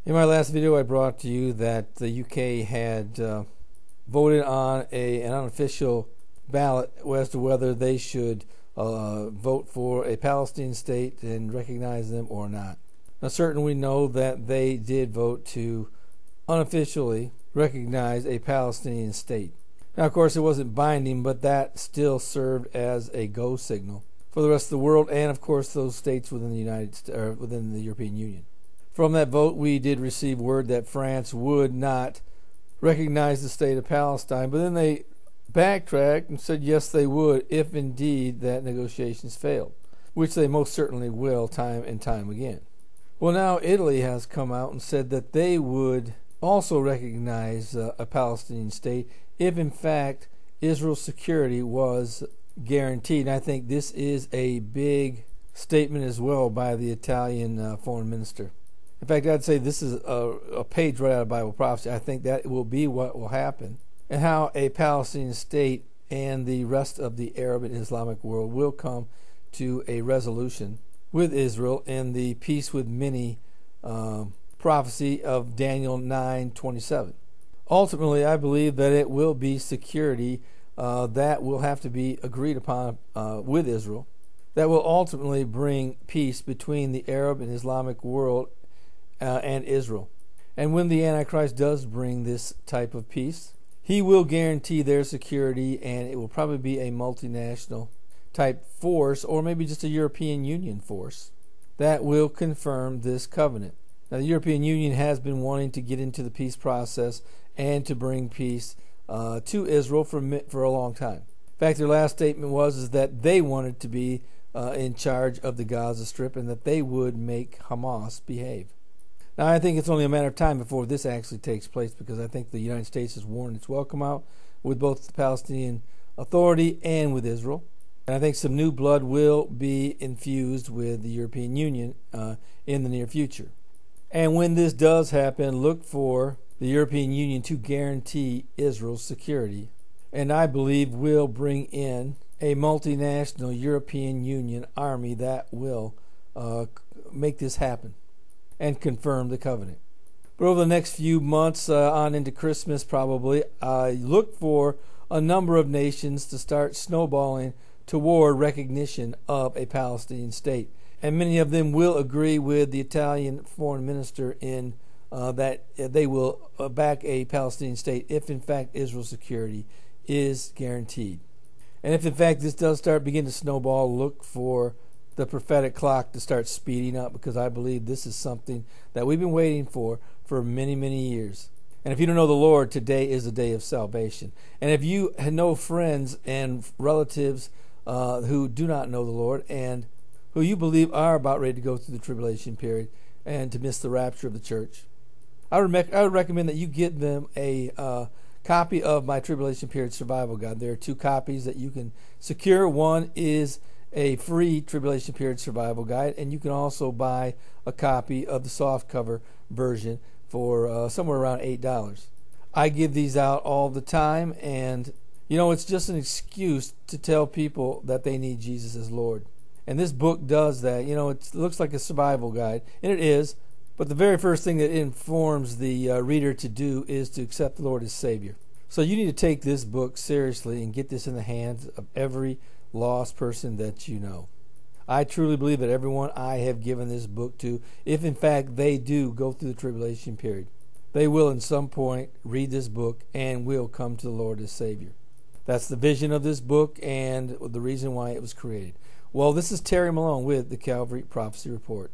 In my last video, I brought to you that the UK had voted on an unofficial ballot as to whether they should vote for a Palestinian state and recognize them or not. Now, certainly we know that they did vote to unofficially recognize a Palestinian state. Now, of course, it wasn't binding, but that still served as a go signal for the rest of the world, and of course those states within within the European Union. From that vote, we did receive word that France would not recognize the state of Palestine, but then they backtracked and said yes, they would if indeed that negotiations failed, which they most certainly will time and time again. Well, now Italy has come out and said that they would also recognize a Palestinian state if in fact Israel's security was guaranteed. And I think this is a big statement as well by the Italian foreign minister. In fact, I'd say this is a page right out of Bible prophecy. I think that will be what will happen, and how a Palestinian state and the rest of the Arab and Islamic world will come to a resolution with Israel in the peace with many prophecy of Daniel 9:27. Ultimately, I believe that it will be security that will have to be agreed upon with Israel that will ultimately bring peace between the Arab and Islamic world and Israel. And when the Antichrist does bring this type of peace, he will guarantee their security, and it will probably be a multinational type force, or maybe just a European Union force, that will confirm this covenant. Now, the European Union has been wanting to get into the peace process and to bring peace to Israel for a long time. In fact, their last statement was that they wanted to be in charge of the Gaza Strip and that they would make Hamas behave. Now, I think it's only a matter of time before this actually takes place, because I think the United States has worn its welcome out with both the Palestinian Authority and with Israel. And I think some new blood will be infused with the European Union in the near future. And when this does happen, look for the European Union to guarantee Israel's security. And I believe will bring in a multinational European Union army that will make this happen and confirm the covenant. But over the next few months, on into Christmas probably, I look for a number of nations to start snowballing toward recognition of a Palestinian state. And many of them will agree with the Italian foreign minister in that they will back a Palestinian state if in fact Israel's security is guaranteed. And if in fact this does begin to snowball, look for the prophetic clock to start speeding up, because I believe this is something that we've been waiting for many, many years. And if you don't know the Lord, today is the day of salvation. And if you know friends and relatives who do not know the Lord and who you believe are about ready to go through the tribulation period and to miss the rapture of the church, I would recommend that you get them a copy of my Tribulation Period Survival Guide. There are 2 copies that you can secure. One is a free Tribulation Period Survival Guide, and you can also buy a copy of the soft cover version for somewhere around $8. I give these out all the time, and it's just an excuse to tell people that they need Jesus as Lord. And this book does that. It looks like a survival guide, and it is, but the very first thing that it informs the reader to do is to accept the Lord as Savior. So you need to take this book seriously and get this in the hands of every lost person that you know. I truly believe that everyone I have given this book to, if in fact they do go through the tribulation period, they will at some point read this book and will come to the Lord as Savior. That's the vision of this book and the reason why it was created. Well, this is Terry Malone with the Calvary Prophecy Report.